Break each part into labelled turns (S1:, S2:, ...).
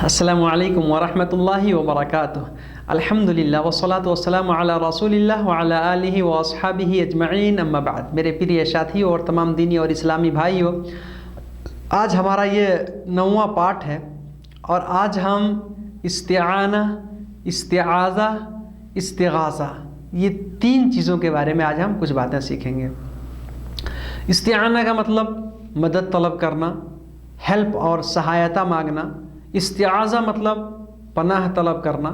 S1: अस्सलामु अलैकुम वरहमतुल्लाहि वबरकातुह। अल्हम्दुलिल्लाह वस्सलातु वस्सलामु अला रसूलिल्लाह व अला आलिहि व अस्हाबिहि अजमईन, अम्मा बाद। मेरे प्रिय साथियों और तमाम दीनी और इस्लामी भाइयों, आज हमारा ये 9वां पाठ है और आज हम इस्तिआना, इस्तिआज़ा, इस्तिगासा, ये 3 चीज़ों के बारे में आज हम कुछ बातें सीखेंगे। इस्तिआना का मतलब मदद तलब करना, हेल्प और सहायता मांगना। इस्तिआज़ा मतलब पनाह तलब करना,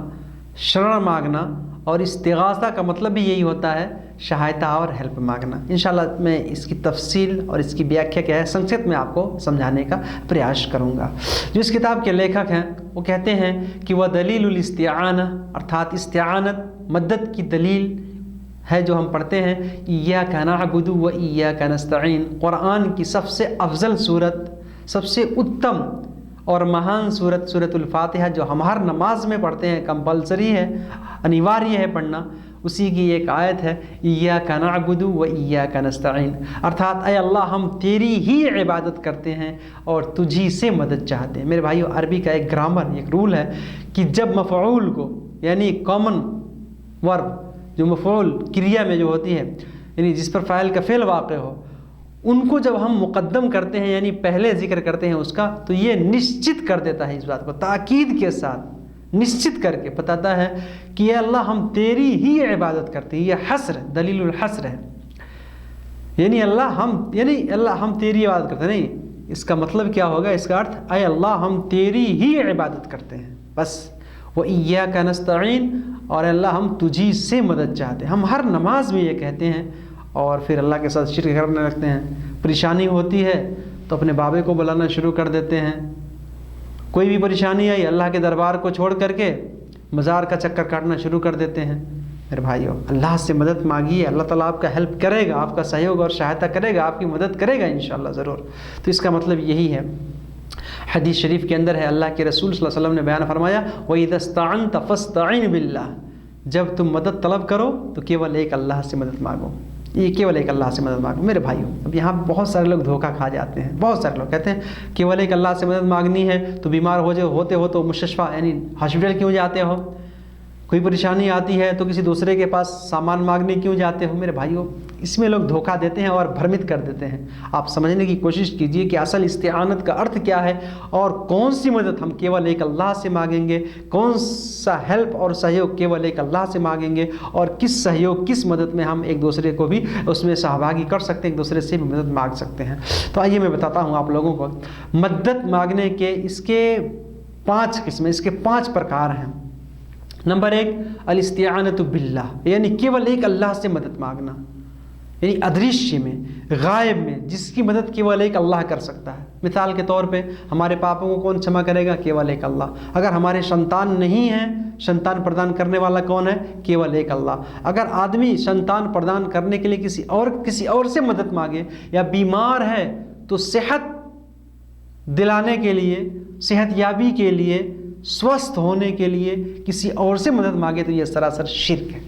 S1: शरण मांगना। और इस्तिगासा का मतलब भी यही होता है, सहायता और हेल्प मांगना। इंशाल्लाह मैं इसकी तफसील और इसकी व्याख्या क्या है संक्षिप्त में आपको समझाने का प्रयास करूँगा। जो इस किताब के लेखक हैं वो कहते हैं कि वह दलीलुल इस्तिआना, अर्थात इस्तिआनत मदद की दलील है जो हम पढ़ते हैं। इय्याका नअबुदु व इय्याका नस्तईन, कुरान की सबसे अफजल सूरत, सबसे उत्तम और महान सूरत सूरतुल फातिहा, जो हम हर नमाज में पढ़ते हैं, कंपलसरी है, अनिवार्य है पढ़ना। उसी की एक आयत है, इय्याका नअबुदु व इय्याका नस्तईन, अर्थात ऐ अल्लाह हम तेरी ही इबादत करते हैं और तुझी से मदद चाहते हैं। मेरे भाइयों, अरबी का एक ग्रामर, एक रूल है कि जब मफ़ऊल को, यानी कॉमन वर्ब, जो मफ़ऊल क्रिया में जो होती है, यानी जिस पर फ़ाइल का फ़ेल वाक़ हो, उनको जब हम मुक़द्दम करते हैं, यानी पहले जिक्र करते हैं उसका, तो ये निश्चित कर देता है, इस बात को ताकीद के साथ निश्चित करके बताता है कि ये अल्लाह हम तेरी ही इबादत करते हैं। ये हस्र, दलीलुल हस्र है, यानी अल्लाह हम तेरी इबादत करते हैं। नहीं, इसका मतलब क्या होगा, इसका अर्थ ऐ अल्लाह हम तेरी ही इबादत करते हैं, बस। व इय्याका नस्तईन, और अल्लाह हम तुझी से मदद चाहते हैं। हम हर नमाज में ये कहते हैं और फिर अल्लाह के साथ शिर्क करने लगते हैं। परेशानी होती है तो अपने बाबे को बुलाना शुरू कर देते हैं। कोई भी परेशानी आई, अल्लाह के दरबार को छोड़ करके मज़ार का चक्कर काटना शुरू कर देते हैं। मेरे भाइयों, अल्लाह से मदद मांगिए, अल्लाह ताला आपका हेल्प करेगा, आपका सहयोग और सहायता करेगा, आपकी मदद करेगा इंशाअल्लाह ज़रूर। तो इसका मतलब यही है। हदीस शरीफ के अंदर है, अल्लाह के रसूल सल्लल्लाहु अलैहि वसल्लम ने बयान फरमाया, वइज़ा इस्तअनत फस्तईन बिल्लाह, जब तुम मदद तलब करो तो केवल एक अल्लाह से मदद मांगो। ये केवल एक अल्लाह से मदद मांगो। मेरे भाइयों, अब यहाँ बहुत सारे लोग धोखा खा जाते हैं। बहुत सारे लोग कहते हैं केवल एक अल्लाह से मदद मांगनी है तो बीमार होते हो तो मुस्तशफ़ा यानी हॉस्पिटल क्यों जाते हो, कोई परेशानी आती है तो किसी दूसरे के पास सामान मांगने क्यों जाते हो। मेरे भाइयों, इसमें लोग धोखा देते हैं और भ्रमित कर देते हैं। आप समझने की कोशिश कीजिए कि असल इस्तिआनत का अर्थ क्या है और कौन सी मदद हम केवल एक अल्लाह से मांगेंगे, कौन सा हेल्प और सहयोग केवल एक अल्लाह से मांगेंगे, और किस सहयोग, किस मदद में हम एक दूसरे को भी उसमें सहभागी कर सकते हैं, एक दूसरे से भी मदद मांग सकते हैं। तो आइए मैं बताता हूँ आप लोगों को मदद मांगने के इसके 5 किस्में, इसके 5 प्रकार हैं। नंबर 1, अल इस्तिआनतु बिल्लाह, यानी केवल एक अल्लाह से मदद मांगना, यानी अदृश्य में, गायब में, जिसकी मदद केवल एक अल्लाह कर सकता है। मिसाल के तौर पे हमारे पापों को कौन क्षमा करेगा, केवल एक अल्लाह। अगर हमारे संतान नहीं हैं, संतान प्रदान करने वाला कौन है, केवल एक अल्लाह। अगर आदमी संतान प्रदान करने के लिए किसी और से मदद मांगे, या बीमार है तो सेहत दिलाने के लिए, सेहत याबी के लिए, स्वस्थ होने के लिए किसी और से मदद मांगे, तो यह सरासर शिर्क है।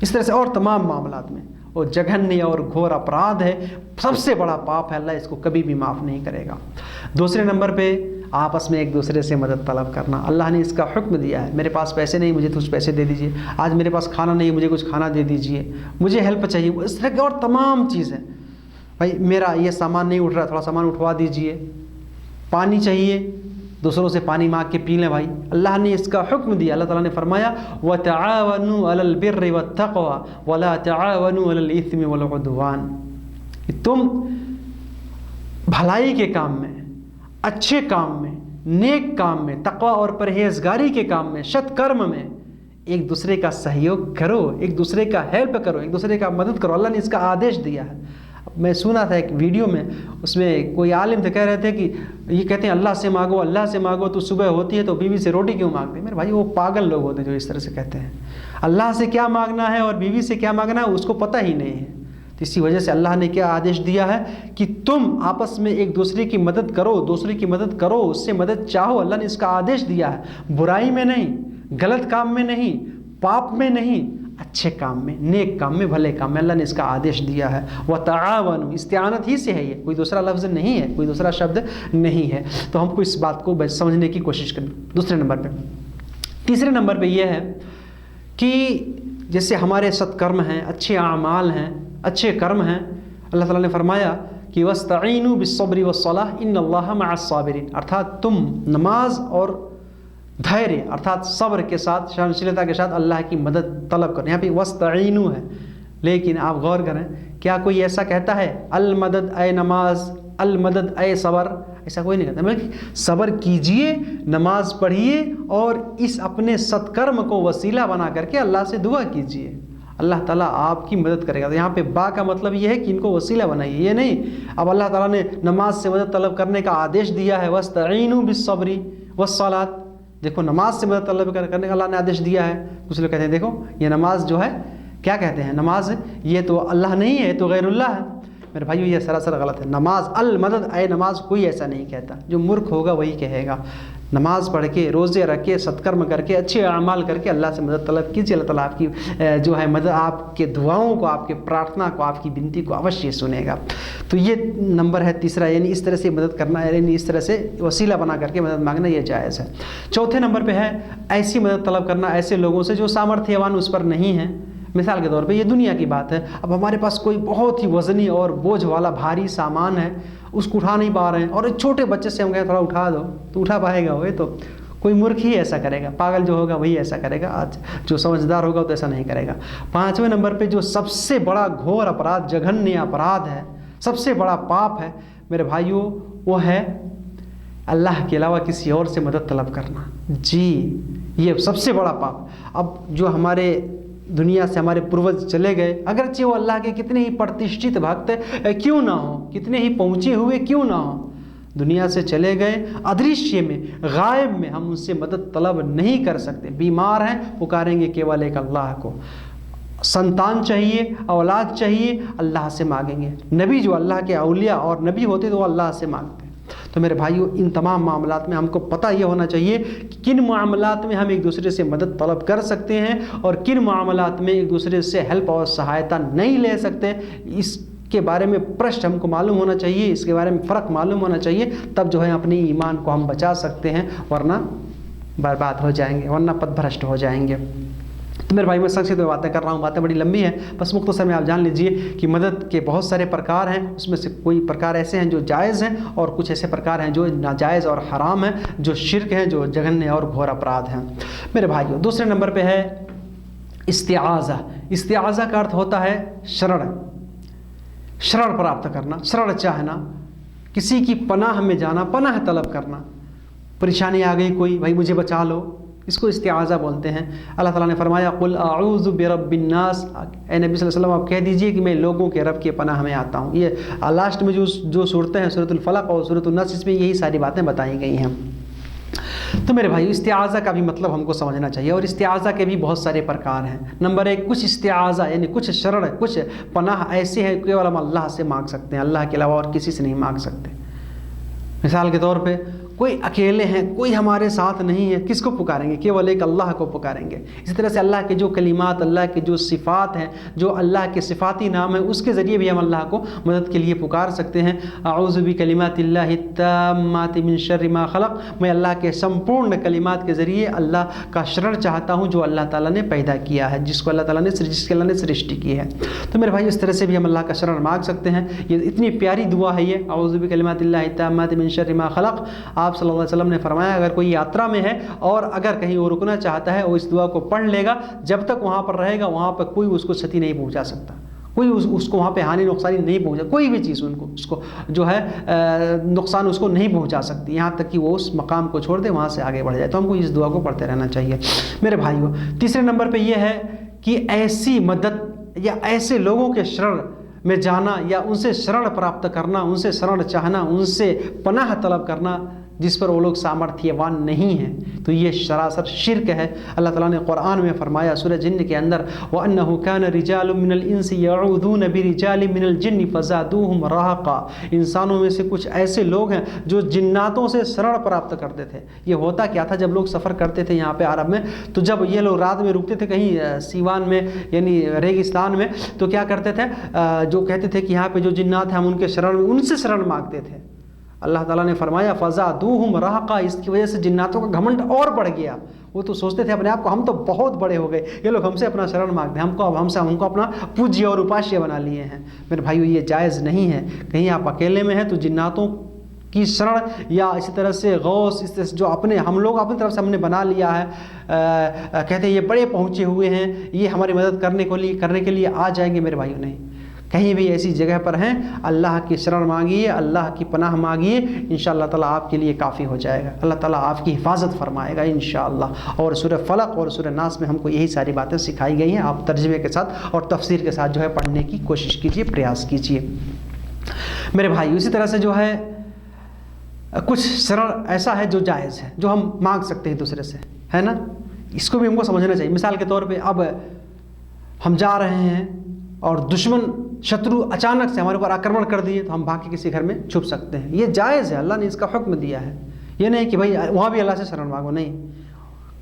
S1: इस तरह से और तमाम मामलात में वो जघन्य और घोर अपराध है, सबसे बड़ा पाप है, अल्लाह इसको कभी भी माफ़ नहीं करेगा। दूसरे नंबर पे आपस में एक दूसरे से मदद तलब करना। अल्लाह ने इसका हुक्म दिया है, मेरे पास पैसे नहीं, मुझे कुछ पैसे दे दीजिए, आज मेरे पास खाना नहीं, मुझे कुछ खाना दे दीजिए, मुझे हेल्प चाहिए, इस तरह की और तमाम चीज़ें। भाई मेरा ये सामान नहीं उठ रहा, थोड़ा सामान उठवा दीजिए, पानी चाहिए, दूसरों से पानी मांग के पी लें। भाई अल्लाह ने इसका हुक्म दिया। अल्लाह ताला ने फरमाया, व तआवनु अलल बिर्रि वत तक़वा वला तआवनु अलल इस्मि वल उद्वान, तुम भलाई के काम में, अच्छे काम में, नेक काम में, तक़वा और परहेजगारी के काम में, सत्कर्म में एक दूसरे का सहयोग करो, एक दूसरे का हेल्प करो, एक दूसरे का मदद करो। अल्लाह ने इसका आदेश दिया है। मैं सुना था एक वीडियो में, उसमें कोई आलिम थे, कह रहे थे कि ये कहते हैं अल्लाह से मांगो, अल्लाह से मांगो, तो सुबह होती है तो बीवी से रोटी क्यों मांगते हैं। मेरे भाई, वो पागल लोग होते हैं जो इस तरह से कहते हैं। अल्लाह से क्या मांगना है और बीवी से क्या मांगना है उसको पता ही नहीं है। तो इसी वजह से अल्लाह ने क्या आदेश दिया है कि तुम आपस में एक दूसरे की मदद करो, दूसरे की मदद करो, उससे मदद चाहो। अल्लाह ने इसका आदेश दिया है, बुराई में नहीं, गलत काम में नहीं, पाप में नहीं, अच्छे काम में, नेक काम में, भले काम में अल्लाह ने इसका आदेश दिया है। व तआवनु, इस्तिआनत ही से है, ये कोई दूसरा लफ्ज़ नहीं है, कोई दूसरा शब्द नहीं है। तो हमको इस बात को समझने की कोशिश करें। दूसरे नंबर पे, तीसरे नंबर पे ये है कि जैसे हमारे सत्कर्म हैं, अच्छे आमाल हैं, अच्छे कर्म हैं, अल्लाह ताला ने फरमाया कि वस्तईनु बिस्सब्रि वस्सलाह इन्नल्लाहा मअस साबिरीन, अर्थात तुम नमाज और धैर्य अर्थात सब्र के साथ, सहनशीलता के साथ अल्लाह की मदद तलब करें। यहाँ पे वस्तईनु है, लेकिन आप गौर करें, क्या कोई ऐसा कहता है अल मदद ए नमाज, अल मदद ए सब्र? ऐसा कोई नहीं कहता। मतलब सब्र कीजिए, नमाज पढ़िए और इस अपने सत्कर्म को वसीला बना करके अल्लाह से दुआ कीजिए, अल्लाह ताला आपकी मदद करेगा। तो यहाँ पे बा का मतलब ये है कि इनको वसीला बनाइए, ये नहीं अब अल्लाह ताला ने नमाज से मदद तलब करने का आदेश दिया है, वस्तईनु बिस्सब्रि वस्सलात, देखो नमाज से मदद तलब करने का अल्लाह ने आदेश दिया है। कुछ लोग कहते हैं देखो ये नमाज जो है, क्या कहते हैं नमाज, ये तो अल्लाह नहीं है, ये तो गैरुल्लाह है। मेरे भाइयों ये सरासर गलत है। नमाज अल मदद ए नमाज कोई ऐसा नहीं कहता, जो मूर्ख होगा वही कहेगा। नमाज पढ़ के, रोज़े रख के, सत्कर्म करके, अच्छे अमाल करके अल्लाह से मदद तलब कीजिए, अल्लाह ताला आपकी जो है मदद, आपके दुआओं को, आपके प्रार्थना को, आपकी विनती को अवश्य सुनेगा। तो ये नंबर है तीसरा, यानी इस तरह से मदद करना, यानी इस तरह से वसीला बना करके मदद मांगना, ये जायज़ है। चौथे नंबर पर है ऐसी मदद तलब करना ऐसे लोगों से जो सामर्थ्यवान उस पर नहीं है। मिसाल के तौर पे ये दुनिया की बात है, अब हमारे पास कोई बहुत ही वज़नी और बोझ वाला भारी सामान है, उसको उठा नहीं पा रहे हैं, और एक छोटे बच्चे से हम कहें थोड़ा उठा दो, तो उठा पाएगा वो? तो कोई मूर्ख ही ऐसा करेगा, पागल जो होगा वही ऐसा करेगा, आज जो समझदार होगा तो ऐसा नहीं करेगा। पाँचवें नंबर पे जो सबसे बड़ा घोर अपराध, जघन्य अपराध है, सबसे बड़ा पाप है मेरे भाइयों, वो है अल्लाह के अलावा किसी और से मदद तलब करना। जी, ये सबसे बड़ा पाप। अब जो हमारे दुनिया से हमारे पूर्वज चले गए, अगरचे वो अल्लाह के कितने ही प्रतिष्ठित भक्त क्यों ना हो, कितने ही पहुँचे हुए क्यों ना हो, दुनिया से चले गए, अदृश्य में, गायब में, हम उनसे मदद तलब नहीं कर सकते। बीमार हैं, पुकारेंगे केवल एक अल्लाह को। संतान चाहिए, औलाद चाहिए, अल्लाह से मांगेंगे। नबी जो अल्लाह के औलिया और नबी होते तो वो अल्लाह से मांगते। तो मेरे भाइयों इन तमाम मामलात में हमको पता ये होना चाहिए कि किन मामलात में हम एक दूसरे से मदद तलब कर सकते हैं और किन मामलात में एक दूसरे से हेल्प और सहायता नहीं ले सकते। इसके बारे में प्रश्न हमको मालूम होना चाहिए, इसके बारे में फ़र्क मालूम होना चाहिए, तब जो है अपनी ईमान को हम बचा सकते हैं, वरना बर्बाद हो जाएंगे, वरना पथभ्रष्ट हो जाएंगे। तो मेरे भाई मैं संक्षिप्त में बातें कर रहा हूँ, बातें बड़ी लंबी हैं, बस मुख्तसर में आप जान लीजिए कि मदद के बहुत सारे प्रकार हैं, उसमें से कोई प्रकार ऐसे हैं जो जायज़ हैं और कुछ ऐसे प्रकार हैं जो नाजायज़ और हराम हैं, जो शिर्क हैं, जो जघन्य और घोर अपराध हैं। मेरे भाइयों दूसरे नंबर पे है इस्तिआज़ा। इस्तिआज़ा का अर्थ होता है शरण, शरण प्राप्त करना, शरण चाहना, किसी की पनाह में जाना, पनाह तलब करना। परेशानी आ गई कोई, भाई मुझे बचा लो, इसको इस्तिआज़ा बोलते हैं। अल्लाह ताला ने फरमाया कुल अऊज़ु बिरब्बिन नास, ए नबी सल्लल्लाहु अलैहि वसल्लम आप कह दीजिए कि मैं लोगों के रब के पनाह में आता हूँ। ये लास्ट में जो सूरतें हैं सूरतुल फलक और सूरतुन नस, इसमें यही सारी बातें बताई गई हैं। तो मेरे भाई इस्तिआज़ा का भी मतलब हमको समझना चाहिए, और इस्तिआज़ा के भी बहुत सारे प्रकार हैं। नंबर एक, कुछ इस्तिआज़ा यानी कुछ शरण, कुछ पनाह ऐसे हैं केवल हम अल्लाह से मांग सकते हैं, अल्लाह के अलावा और किसी से नहीं मांग सकते। मिसाल के तौर पे कोई अकेले हैं, कोई हमारे साथ नहीं है, किसको पुकारेंगे? केवल एक अल्लाह को पुकारेंगे। इसी तरह से अल्लाह के जो कलिमात, अल्लाह के जो सिफ़ात हैं, जो अल्लाह के सिफ़ाती नाम हैं, उसके ज़रिए भी हम अल्लाह को मदद के लिए पुकार सकते हैं। अऊज़ु बिकलिमातिल्लाहि ताम्माति मिन शर्रि मा खलक़, मैं अल्लाह के संपूर्ण कलिमात के ज़रिए अल्लाह का शरण चाहता हूँ जो अल्लाह ताला ने पैदा किया है, जिसको अल्लाह ताला ने जिसके अल्लाह ने सृष्टि की है। तो मेरे भाई इस तरह से भी हम अल्लाह का शरण मांग सकते हैं। ये इतनी प्यारी दुआ है ये, अऊज़ु बिकलिमातिल्लाहि ताम्माति मिन शर्रि मा खलक़। आप सल्लल्लाहु अलैहि वसल्लम ने फरमाया अगर कोई यात्रा में है और अगर कहीं वो रुकना चाहता है, वो इस दुआ को पढ़ लेगा, जब तक वहाँ पर रहेगा वहाँ पर कोई उसको क्षति नहीं पहुँचा सकता, कोई उसको वहाँ पे हानि नुकसानी नहीं पहुँचा, कोई भी चीज़ उसको जो है नुकसान उसको नहीं पहुँचा सकती, यहाँ तक कि वो उस मकाम को छोड़ दे, वहाँ से आगे बढ़ जाए। तो हमको इस दुआ को पढ़ते रहना चाहिए मेरे भाइयों। तीसरे नंबर पर यह है कि ऐसी मदद या ऐसे लोगों के शरण में जाना या उनसे शरण प्राप्त करना, उनसे शरण चाहना, उनसे पनाह तलब करना जिस पर वो लोग सामर्थ्यवान नहीं हैं, तो ये सरासर शिर्क है। अल्लाह ताला ने कुरान में फरमाया सूरह जिन्न के अंदर, व अन्नहु कान रिजालुम मिनल इंसी यऊदून बिरिजालिम मिनल जिन्नि फज़ादूहुम रहक़ा। इंसानों में से कुछ ऐसे लोग हैं जो जिन्नातों से शरण प्राप्त करते थे। ये होता क्या था, जब लोग सफ़र करते थे यहाँ पे अरब में, तो जब ये लोग रात में रुकते थे कहीं सीवान में यानी रेगिस्तान में, तो क्या करते थे, जो कहते थे कि यहाँ पे जो जिन्नात हैं हम उनके शरण में उनसे शरण मांगते थे। अल्लाह ताला ने फरमाया फ़ज़ादूहुम रहक़ा, इसकी वजह से जिन्नातों का घमंड और बढ़ गया। वो तो सोचते थे अपने आप को हम तो बहुत बड़े हो गए, ये लोग हमसे अपना शरण मांगते हैं, हमको अपना पूज्य और उपास्य बना लिए हैं। मेरे भाइयों, ये जायज़ नहीं है। कहीं आप अकेले में हैं तो जिन्नातों की शरण या इसी तरह से गौस, इस तरह से जो हम लोग अपनी तरफ से हमने बना लिया है, कहते हैं ये बड़े पहुँचे हुए हैं, ये हमारी मदद करने के लिए आ जाएंगे। मेरे भाइयों, नहीं, कहीं भी ऐसी जगह पर हैं, अल्लाह की शरण मांगिए, अल्लाह की पनाह मांगिए, इंशाअल्लाह ताला आपके लिए काफ़ी हो जाएगा। अल्लाह ताला आपकी हिफाजत फरमाएगा इंशाअल्लाह। और सूरह फलक और सूरह नास में हमको यही सारी बातें सिखाई गई हैं। आप तर्जुमे के साथ और तफसीर के साथ जो है पढ़ने की कोशिश कीजिए, प्रयास कीजिए। मेरे भाई, उसी तरह से जो है कुछ शरण ऐसा है जो जायज़ है, जो हम मांग सकते हैं दूसरे से, है ना, इसको भी हमको समझना चाहिए। मिसाल के तौर पे अब हम जा रहे हैं और दुश्मन शत्रु अचानक से हमारे ऊपर आक्रमण कर दिए, तो हम भाग के किसी घर में छुप सकते हैं। ये जायज़ है, अल्लाह ने इसका हुक्म दिया है। ये नहीं कि भाई वहाँ भी अल्लाह से शरण मांगो, नहीं।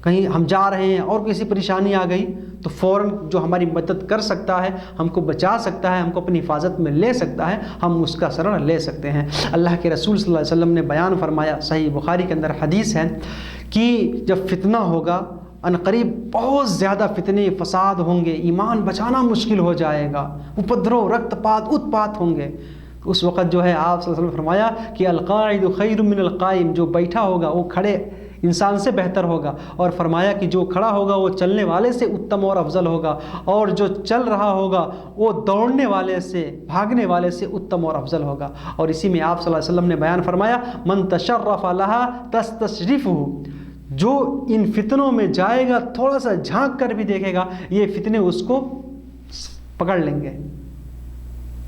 S1: कहीं हम जा रहे हैं और किसी परेशानी आ गई तो फ़ौरन जो हमारी मदद कर सकता है, हमको बचा सकता है, हमको अपनी हिफाजत में ले सकता है, हम उसका शरण ले सकते हैं। अल्लाह के रसूल सल्लल्लाहु अलैहि वसल्लम ने बयान फरमाया, सही बुखारी के अंदर हदीस है कि जब फितना होगा, अनकरीब बहुत ज़्यादा फितने फसाद होंगे, ईमान बचाना मुश्किल हो जाएगा, उपद्रव, रक्तपात, उत्पात होंगे, उस वक़्त जो है आप सल्लल्लाहु अलैहि वसल्लम ने फरमाया कि अल-क़ाइदु खैरुम मिनल क़ाइम, जो बैठा होगा वो खड़े इंसान से बेहतर होगा। और फरमाया कि जो खड़ा होगा वो चलने वाले से उत्तम और अफजल होगा, और जो चल रहा होगा वो दौड़ने वाले से, भागने वाले से उत्तम और अफजल होगा। और इसी में आप सल्लल्लाहु अलैहि वसल्लम ने बयान फरमाया, मन तशर्रफ़ लहा तस्तशरिफ़हु, जो इन फितनों में जाएगा, थोड़ा सा झांक कर भी देखेगा, ये फितने उसको पकड़ लेंगे,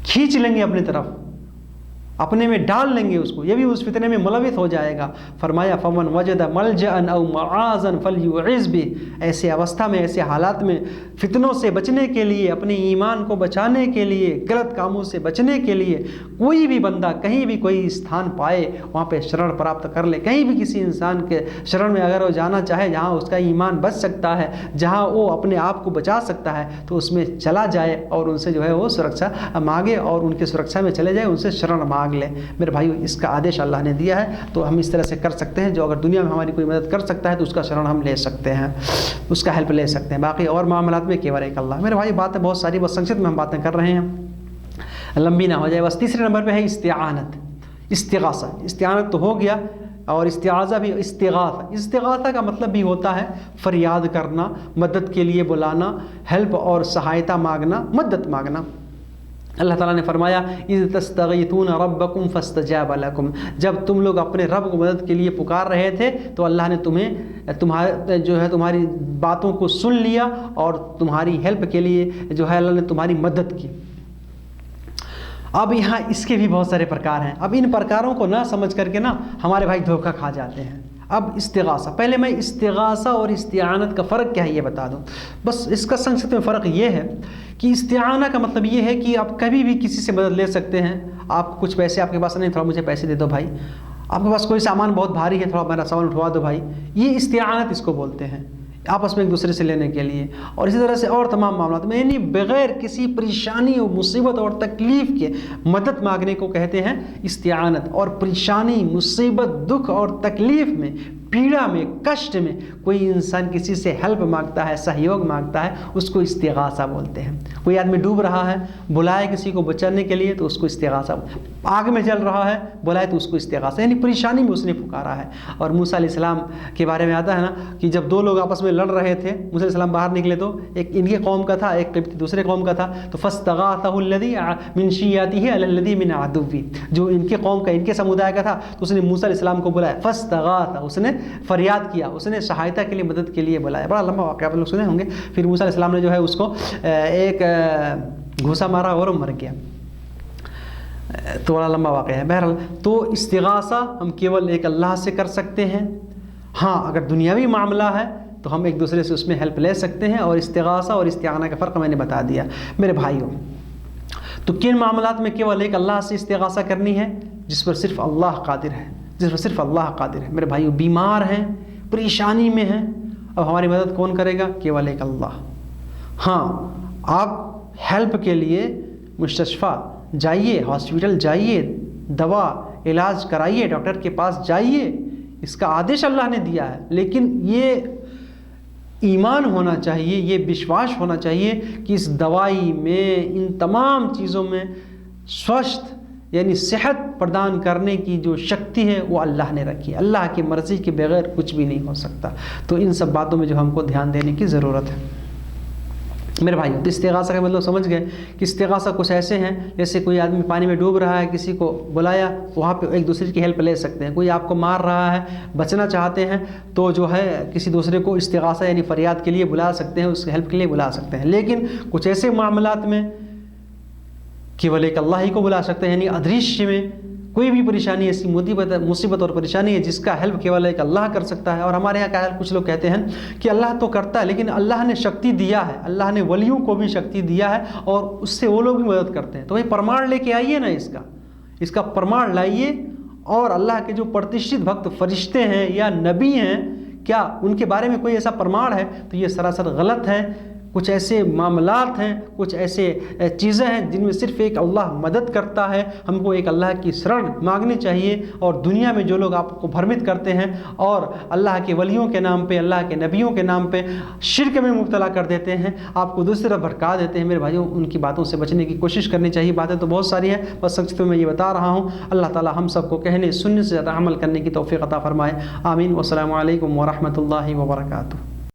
S1: खींच लेंगे अपनी तरफ, अपने में डाल लेंगे उसको, ये भी उस फितने में मुलवित हो जाएगा। फरमाया फमन वजद मलजअन औ मआज़न फलयुइज़ बिह, ऐसे अवस्था में, ऐसे हालात में फितनों से बचने के लिए, अपने ईमान को बचाने के लिए, गलत कामों से बचने के लिए कोई भी बंदा कहीं भी कोई स्थान पाए वहाँ पे शरण प्राप्त कर ले। कहीं भी किसी इंसान के शरण में अगर वो जाना चाहे जहाँ उसका ईमान बच सकता है, जहाँ वो अपने आप को बचा सकता है, तो उसमें चला जाए और उनसे जो है वो सुरक्षा मांगे और उनकी सुरक्षा में चले जाए, उनसे शरण मांग ले। मेरे भाइयों, इसका आदेश अल्लाह ने दिया है, तो हम इस तरह से कर सकते हैं। जो अगर दुनिया में हमारी कोई मदद कर सकता है तो उसका शरण हम ले सकते हैं, उसका हेल्प ले सकते हैं। बाकी और मामलात में केवल एक अल्लाह। मेरे भाई, बातें बहुत सारी, बस संक्षिप्त में हम बातें कर रहे हैं, लंबी ना हो जाए। बस तीसरे नंबर पे है इस्तिआनत, इस्तिगासा। इस्तिआनत तो हो गया, और इस्तिआज़ा भी, इस्तिगासा, इस्तिगासा का मतलब भी होता है फरियाद करना, मदद के लिए बुलाना, हेल्प और सहायता मांगना, मदद मांगना। अल्लाह ताला ने फरमाया, इज़ तस्तगीथून रब्बकुम फस्तजाब लकुम, जब तुम लोग अपने रब को मदद के लिए पुकार रहे थे तो अल्लाह ने तुम्हारी बातों को सुन लिया और तुम्हारी हेल्प के लिए जो है अल्लाह ने तुम्हारी मदद की। अब यहाँ इसके भी बहुत सारे प्रकार हैं। अब इन प्रकारों को ना समझ करके ना हमारे भाई धोखा खा जाते हैं। अब इस्तिगासा, पहले मैं इस्तिगासा और इस्तिआनत का फ़र्क क्या है ये बता दूं। बस इसका संक्षिप्त में फ़र्क ये है कि इस्तिआना का मतलब ये है कि आप कभी भी किसी से मदद ले सकते हैं। आप कुछ पैसे आपके पास नहीं, थोड़ा मुझे पैसे दे दो भाई। आपके पास कोई सामान बहुत भारी है, थोड़ा मेरा सामान उठवा दो भाई। ये इस्तिआनत इसको बोलते हैं, आपस में एक दूसरे से लेने के लिए। और इसी तरह से और तमाम मामलों में, यानी बग़ैर किसी परेशानी और मुसीबत और तकलीफ़ के मदद मांगने को कहते हैं इस्तिआनत। और परेशानी, मुसीबत, दुख और तकलीफ़ में, पीड़ा में, कष्ट में कोई इंसान किसी से हेल्प मांगता है, सहयोग मांगता है, उसको इस्तिगासा बोलते हैं। कोई आदमी डूब रहा है, बुलाए किसी को बचाने के लिए, तो उसको इस्तिगासा। आग में जल रहा है, बुलाए तो उसको इस्तिगासा, यानी परेशानी में उसने पुकारा है। और मूसा अलैहिस्सलाम के बारे में आता है ना कि जब दो लोग आपस में लड़ रहे थे, मूसा अलैहिस्सलाम बाहर निकले तो एक इनके कौम का था, एक दूसरे कौम का था, तो फस्तगाथहुल्लज़ी मिन शिय्यातिही अलल्लज़ी मिन अदुव्वी, जो इनके कौम का, इनके समुदाय का था, तो उसने मूसा अलैहिस्सलाम को बुलाया, फस्तगाथा, उसने फरियाद किया, उसने सहायता के लिए, मदद के लिए बुलाया। बड़ा लंबा वाक़या आप लोग सुने होंगे। फिर मूसा अलैहिस्सलाम ने जो है उसको एक घूसा मारा और मर गया। थोड़ा लंबा वाक़या है। बहरहाल तो इस्तिगासा हम केवल एक अल्लाह से कर सकते हैं। हाँ, अगर दुनियावी मामला है तो हम एक दूसरे से उसमें हेल्प ले सकते हैं, और इस्तिगासा और इस्तिआना का फ़र्क मैंने बता दिया मेरे भाइयों। तो किन मामलात में केवल एक अल्लाह से इस्तिगासा करनी है? जिस पर सिर्फ अल्लाह कादिर है, जिस पर सिर्फ अल्लाह कादिर है। मेरे भाइयों, बीमार हैं, परेशानी में हैं, अब हमारी मदद कौन करेगा? केवल एक अल्लाह। हाँ, आप हेल्प के लिए मुस्तशफ़ा जाइए, हॉस्पिटल जाइए, दवा इलाज कराइए, डॉक्टर के पास जाइए, इसका आदेश अल्लाह ने दिया है। लेकिन ये ईमान होना चाहिए, ये विश्वास होना चाहिए कि इस दवाई में, इन तमाम चीज़ों में स्वस्थ यानी सेहत प्रदान करने की जो शक्ति है वो अल्लाह ने रखी है। अल्लाह की मर्ज़ी के बगैर कुछ भी नहीं हो सकता। तो इन सब बातों में जो हमको ध्यान देने की ज़रूरत है मेरे भाइयों। तो इस्तिगासा का मतलब समझ गए कि इस्तिगासा कुछ ऐसे हैं, जैसे कोई आदमी पानी में डूब रहा है, किसी को बुलाया, वहाँ पे एक दूसरे की हेल्प ले सकते हैं। कोई आपको मार रहा है, बचना चाहते हैं, तो जो है किसी दूसरे को इस्तिगासा यानी फ़रियाद के लिए बुला सकते हैं, उसकी हेल्प के लिए बुला सकते हैं। लेकिन कुछ ऐसे मामलात में केवल एक अल्लाह ही को बुला सकते हैं, यानी अदृश्य में कोई भी परेशानी, ऐसी मुसीबत और परेशानी है जिसका हेल्प केवल एक अल्लाह कर सकता है। और हमारे यहाँ क्या कुछ लोग कहते हैं कि अल्लाह तो करता है, लेकिन अल्लाह ने शक्ति दिया है, अल्लाह ने वलियों को भी शक्ति दिया है और उससे वो लोग भी मदद करते हैं। तो भाई प्रमाण लेके आइए ना, इसका प्रमाण लाइए। और अल्लाह के जो प्रतिष्ठित भक्त फरिश्ते हैं या नबी हैं, क्या उनके बारे में कोई ऐसा प्रमाण है? तो ये सरासर गलत है। कुछ ऐसे मामलात हैं, कुछ ऐसे चीज़ें हैं जिनमें सिर्फ एक अल्लाह मदद करता है। हमको एक अल्लाह की शरण मांगनी चाहिए। और दुनिया में जो लोग आपको भ्रमित करते हैं और अल्लाह के वलियों के नाम पे, अल्लाह के नबियों के नाम पे शिर्क में मुब्तला कर देते हैं, आपको दूसरी तरफ भड़का देते हैं, मेरे भाइयों, उनकी बातों से बचने की कोशिश करनी चाहिए। बातें तो बहुत सारी हैं, बस संक्षिप्त में ये बता रहा हूँ। अल्लाह ताला हम सबको कहने सुनने से ज़्यादा अमल करने की तौफीक अता फरमाए। आमीन। वस्सलामु अलैकुम व रहमतुल्लाहि व बरकातुहू।